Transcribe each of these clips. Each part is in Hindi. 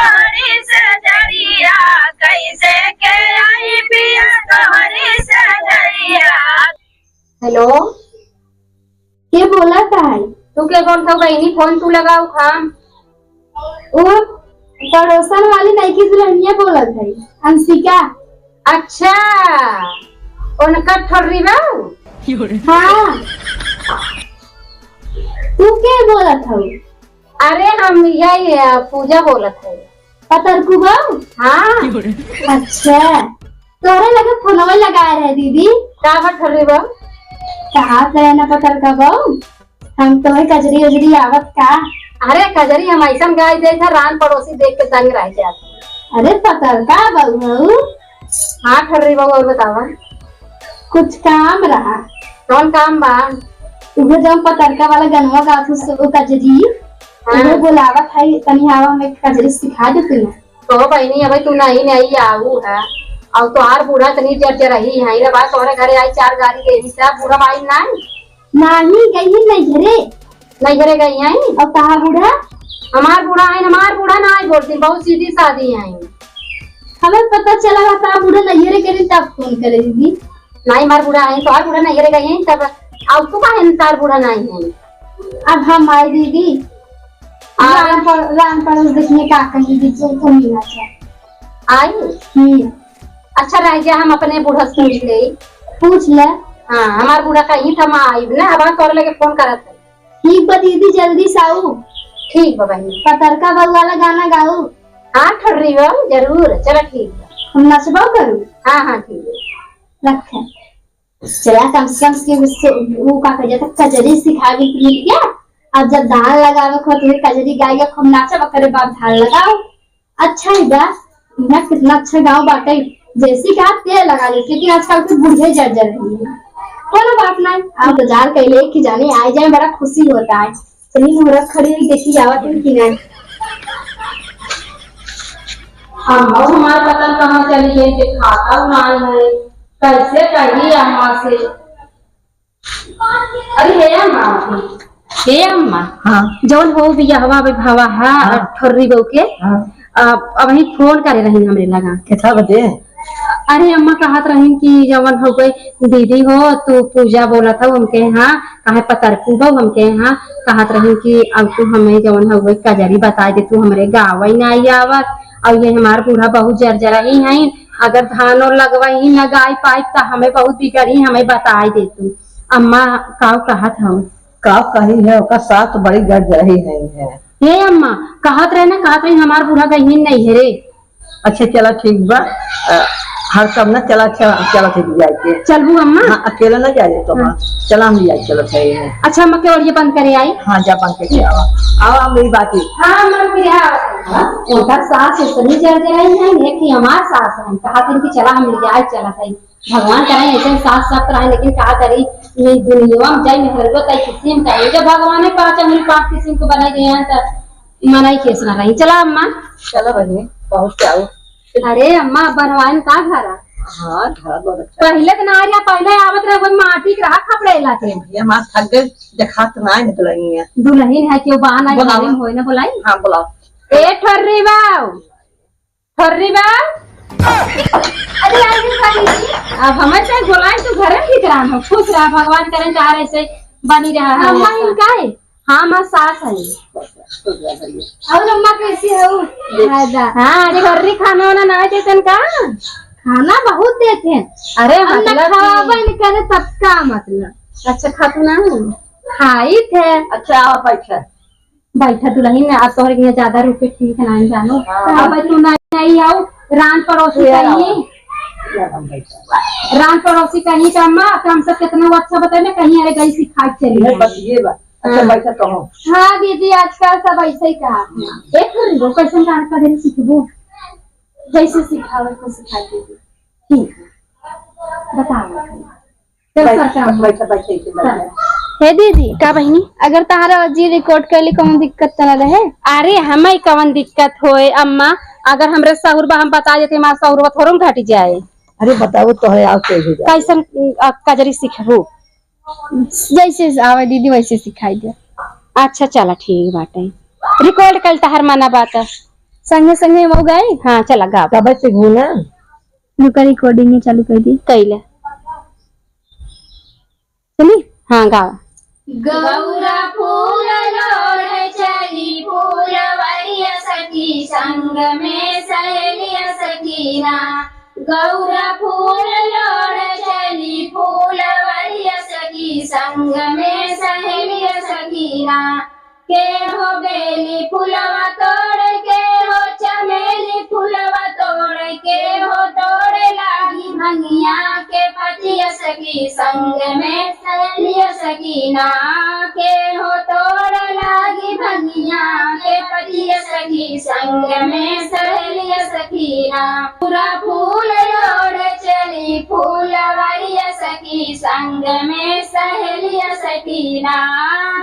तोहरी से जरिया कैसे के आई पिया तोहरी से जरिया। हेलो, के बोला का है? तू के बोल था बहनी? फोन तू लगाऊ खाम। वो पड़ोसन वाली नईकी दुल्हनिया बोलत है, अंशिका। अच्छा, उनका ठर्री बाऊ। हाँ, तू के बोलत हो? अरे हम यही पूजा बोलत है। पतरकू बाऊ? हाँ। अच्छा, तोरे लगे फोनवा लगाए रहे दीदी। का बा ठर्री बाऊ? कहा गए ना पतरका बाऊ, हम तो कजरी उजरी आवत का। अरे कजरी हम ऐसा गाय दे था, रान पड़ोसी देख के तंग रह जाते। अरे पतरका बाऊ, हाँ ठर्री बाऊ, और बतावा कुछ काम रहा? कौन काम बा? उहे जब पतरका वाला गनवा गाथू से कजरी, उहे बोलावत है, तनी आवा में कजरी सिखा दे तू। तो बहनी अबे तू नहीं आऊ है, और तोहार बूढ़ा तनी चर्चा रही है रे बात। तोहरे घरे आई 4 गाड़ी गई सब बूढ़ा आई नहीं गई नहीं घरे गई आई। और कहा बूढ़ा? हमार बूढ़ा ना आई बोलती, बहुत सीधी सादी आई। हमें पता चला था बूढ़ा नहीं करे, तब फोन करे दीदी। नहीं मार बूढ़ा आई, तोहार बूढ़ा नहीं गई तब। अब तू कहे तार बूढ़ा नहीं है? अब हम आए दीदी, राम पड़ोस देखने का कहीं तो मिला आई। अच्छा रह गया, हम अपने बूढ़ा से पूछ ले। हाँ, हमार बूढ़ा कहीं था, माँ आई ना, अब तोड़ लगे फोन करत है। ठीक बा दीदी, जल्दी से आओ। ठीक बा बहनी। पतरका बहू वाला गाना गाओ। हाँ ठर्री बाऊ, जरूर। चलो ठीक है, हम नचबो करूँ। हाँ ठीक है, रखे। चला कम से कम वो का कह जाता कजरी सिखा के पीट गया। अब जब धान लगावे खो तो कजरी गाएगा, खूब नाचा करे बाप धान लगाओ। अच्छा है बा, ना कितना अच्छा गाँव बाटे। जैसी का तेल लगा ले, क्योंकि आजकल के बूढ़े जर रही है। कोनो बात नहीं, आप बाजार कैले कि जाने आ जाए, बड़ा खुशी होता है। चलिए मुहूर्त खड़ी हुई देखी जावा तुम कि नहीं। हमारे पतन कहाँ चली है कि खाता नहीं है, कैसे कही अम्मा से। अरे हे अम्मा, हाँ जौन हो बिया हवा भावा है ठर्री बहू के। अब ही फोन करे रही हमरे लगा कितना बजे? अरे अम्मा कहत रही कि जवन हो गई दीदी हो, तू पूजा बोला था हमके यहाँ, कहे पतरकू हो हमके यहाँ, कहत रही कि अब तू हमें जवन हो गई कजरी बता दे, तू हमारे गाँव ही नहीं आवत। और ये हमार बूढ़ा बहुत जर्जरा ही है, अगर धान और लगवाई न गाय पाइप तो हमें बहुत बिगड़ी, हमें बता दे तू। अम्मा काव कहत हम का कही है उसका साथ बड़ी गर्ज रही है। हे अम्मा कहत रहे हमार बूढ़ा कहीं नहीं है रे। अच्छा चला ठीक बा, हर सब ना चला चला जाए चलू अम्मा। हाँ, अकेला ना जाए तो। हाँ चला हम जाए, चलो सही है। अच्छा अम्मा के और ये बंद करे आई। हाँ जा बंद करके आओ मेरी बात। हाँ उनका सास इतनी जर्जराई है कि हमार सास है, कहा कि चला हम ले जाए, चला सही भगवान करे ऐसे सास सब रहे, लेकिन कहा करी ये दुनिया में जाए निकल तय किस्म का जब भगवान ने 5 किस्म को बनाई गए हैं तो मनाई केस ना रही। चला अम्मा, चलो बहनी पहुँच जाओ। अरे अम्मा बनवाइन का घर? हाँ घर बहुत अच्छा। पहले तो ना आया, पहले आवत रहे कोई माटी के रहा खपड़े लाते। ये मां थक गई, देखा तो ना निकलेंगी है। दुल्हन है क्यों बहाना होए ना बुलाई। हाँ बुलाओ। ए ठर्री बाऊ, ठर्री बाऊ। अरे अब हमें चाहे बुलाए तो घर में दिख रहा है, खुश रहा, भगवान करें चाह रहे से बनी रहा है। अम्मा इनका है? हाँ माँ सास है। और अम्मा कैसी हो? हाँ अरे गर्री खाना वाना ना देते का? खाना बहुत देते हैं। अरे मतलब करे तब का मतलब? अच्छा खातू ना खाई थे। अच्छा आओ बैठा दुल्हन, अब तोहरे यहाँ ज्यादा रुपए ठीक है ना जानो। अब तू नहीं आओ, रान पड़ोसी कहीं, रान पड़ोसी कहीं का अम्मा कम से कितना अच्छा बताए ना, कहीं अरे गई सिखा चली। अच्छा बैठा तो। हाँ दीदी आजकल सब ऐसे ही कहा। एक कैसे डांस का सीखबो, जैसे सिखावे को सिखा दीदी। ठीक है बताओ। हे दीदी का बहनी, अगर तारा अजी रिकॉर्ड कर ली कौन दिक्कत ना रहे? अरे हमें कौन दिक्कत होए अम्मा, अगर हमरे सहुर हम बता देते हमारा सहुर थोड़ा घट जाए। अरे बताओ तो है आप कैसन कजरी सीखबो? जैसे आवे दीदी वैसे सिखाई दे। अच्छा चला ठीक बाटे, रिकॉर्ड कल तहर माना बात संगे संगे हम गए। हाँ चला गा कब से घूना रुका रिकॉर्डिंग चालू कर दी। कैले चली हाँ गा गौरा फूल लोढ़ चली फूलवरिया सखी संग में सहेलिया सखीना। गौरा फूल लोढ़ चली फूलवरिया सखी संग में सहेलिया सखीना। के हो बेली फुलवा तोड़ के हो चमेली फुलवा तोड़ के हो तोड़े लागी भंगिया के पतिया सखी संग में सहेलिया सखीना। के हो तोड़ लागी भंगिया के पतिया सखी संग में सहेलिया सखीना। पूरा फूल लोढ़ चली फूलवरिया सखी संग में सहेलिया सखीना।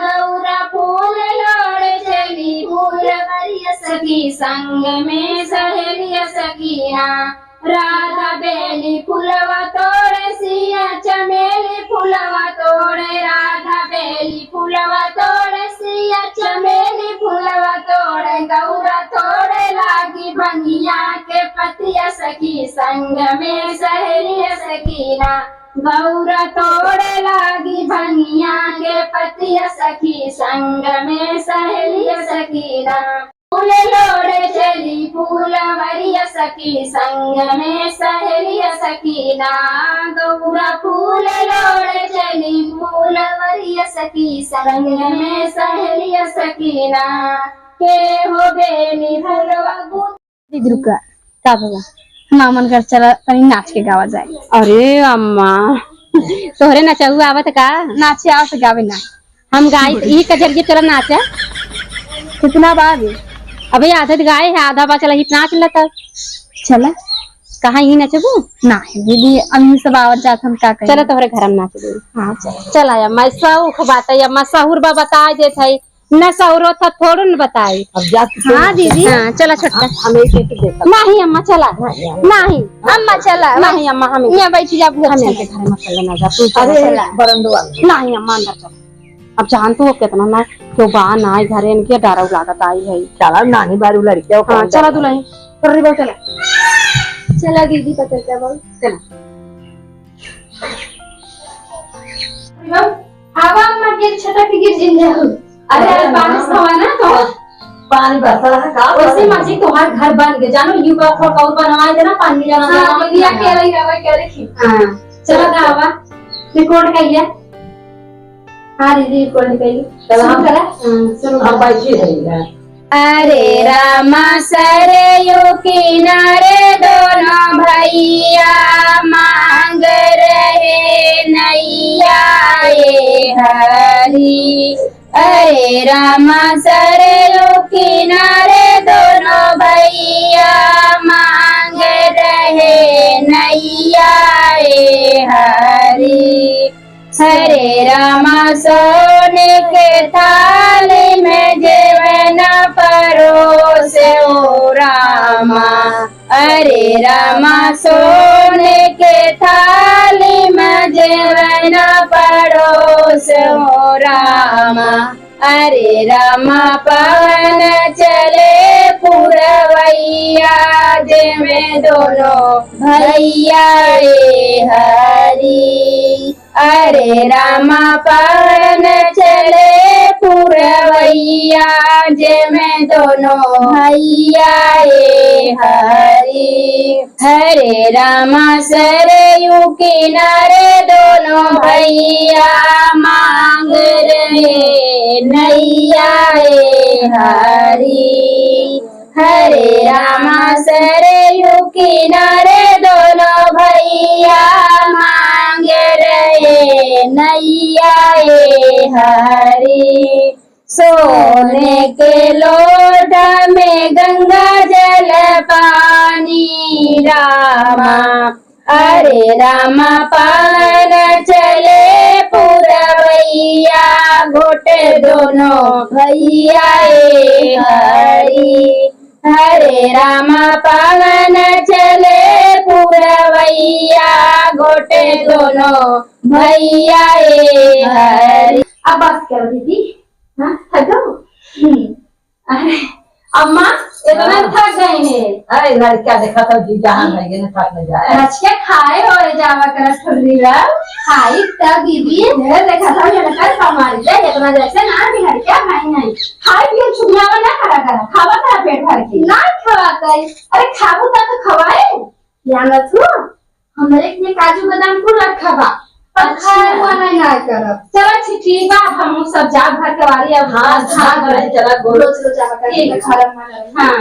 गौरा फूल लोढ़ चली फूलवरिया सखी संग में सहेलिया सखीना। राधा बेली फुलवा तोड़े सिया चमेली फुलवा तोड़े। राधा बेली फुलवा तोड़े सिया चमेली फुलवा तोड़े। गौरा तोड़े लागी भंगिया के पतिया सखी संग में सहेलिया सखीना। गौरा तोड़े लागी भंगिया के पतिया सखी संग में सहेलिया सखीना। फूल लोढ़े चली फूलवरिया सखी संग में सहेलिया सखीना। गौरा फूल लोढ़े चली फूलवरिया सखी संग में सहेलिया सखीना। के हो बेली फुलवा दीदी रुका का बोला मामन घर चला तनी नाच के गावा जाए। अरे अम्मा तोहरे नचहु आवत का नाचे आओ से गावे ना। हम गाय ई कजरिए चला नाचा कितना बार अबे आधा तो गाय है आधा बा चला ही नाच लता चला कहाँ ही नचबू ना दीदी अम्मी सब आवत जात हम का करें। चला तोहरे घर में नाच दे हाँ चल चला अम्मा सौख बात है अम्मा सहूर बा बता देत है न सहूरो था थोड़ो न बताई। अब जा हाँ दीदी हाँ चला छोटका हम एक एक देखा नहीं अम्मा चला नहीं अम्मा चला नहीं अम्मा हमें यहाँ बैठी जा हमें के घर में चले ना जा तू चला अरे चला बरंदवा नहीं अम्मा अंदर चल अब जानतू हो कितना ना क्यों बा ना आई घरे इनके डरा लागत आई है। चला नानी बारू लड़कियों हाँ चला दुल्हन कर रही चला चला दीदी पता क्या बोल चला हवा अम्मा गिर छटक गिर जिन जाओ। अरे बारिश हुआ ना तो पानी बरसा रहा का वैसे माजी तुम्हार घर बन गए जानो यू बार for कौन बनवाए थे ना पानी जाना हां इंडिया के रही रहा क्या देखी। हाँ चला गावा रिकॉर्ड कर लिया। हां दीदी रिकॉर्ड कर ली चला शुरू करा शुरू हम बैठी रही अरे रामा सरयू किनारे दोनों भैया मांग रहे नैया ए हरी। अरे रामा सरयू किनारे दोनों भैया मांग रहे नैया ए हरी। हरे रामा सोने के थाली में जेवन परोसे ओ रामा। अरे रामा सोने के थाली में जेवन परोसे ओ रामा। अरे रामा पवन चले पुरवैया जे में दोनों भैया ए हरी। अरे रामा पवन चले पुरवैया जे में दोनों भैया ए हरी। हरे रामा सरयू किनारे दोनों भैया मांग रहे नैया ए हरी। हरे रामा सरयू किनारे दोनों भैया मांग रहे नैया ए हरी। सोने के लोट में गंगा जल पानी रामा। अरे रामा पान चले पुरवैया घोटे दोनों भैया ए हरी। हरे रामा पावन चले पुरवैया घोटे दोनों भैया ए हरी। अब बात करो दीदी। हाँ हटो अरे अम्मा इतना थक गई है। अरे लड़का देखा तो जी जहाँ लगे ना थक न जाए। रचके खाए और जावा कर ठुर्री ला खाई तब दीदी ने देखा था ये लड़का कमाल दे इतना जैसे ना बिहार क्या खाई नहीं खाई पिए चुगलावा ना करा खावा था पेट भर के ना खावा कई अरे खाबू ता तो खवाए ध्यान रखो हमरे के काजू बादाम को रखा बा अच्छा हुआ नहीं ना करब चलो ठीक बा हम सब जा घर के वाली अब हाँ चला गोल रोज जावा कर खरम मार हां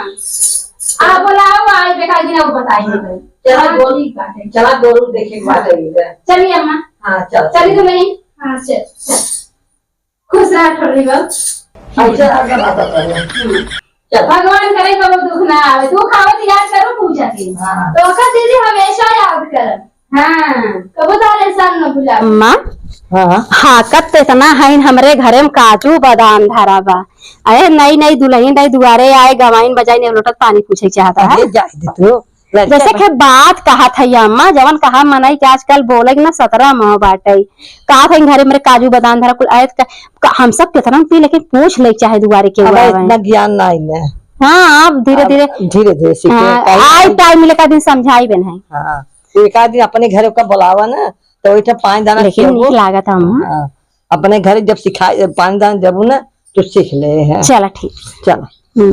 आ बोलाओ आज बेटा जी ने वो बताइए चला गोल चला गोल देखे बात है। चलिए अम्मा हाँ चल चलिए तो नहीं हाँ चल खुश रहा ठोरी बल अच्छा आगे बात करें। चल भगवान करे कब दुख ना आवे तू खावत याद करो पूजा की हाँ। तो का दीदी हमेशा याद कर हाँ कबो तारे सान न भुला अम्मा हाँ हाँ कब तो इतना है हमरे घरे में काजू बादाम धरा बा अरे नई नई दुल्हन नई दुआरे आए गवाइन बजाई ने लोटत पानी पूछे चाहता है जैसे कि बात कहा था अम्मा जवन कहा मनाई कि आजकल बोले ना 17 माह बाटे कहा था घरे मेरे काजू बादाम धरा कुल आयत हम सब कितना पी लेकिन पूछ ले चाहे दुआरे के इतना ज्ञान नहीं है। हाँ अब धीरे धीरे सीखे आज टाइम मिले का दिन समझाई बन है। हाँ एक आदमी अपने घर का बुलावा ना तो वही 5 दाना लेकिन नहीं लागत अम्मा अपने घर जब सिखा 5 दाना जब ना तो सीख ले हैं। चला ठीक चलो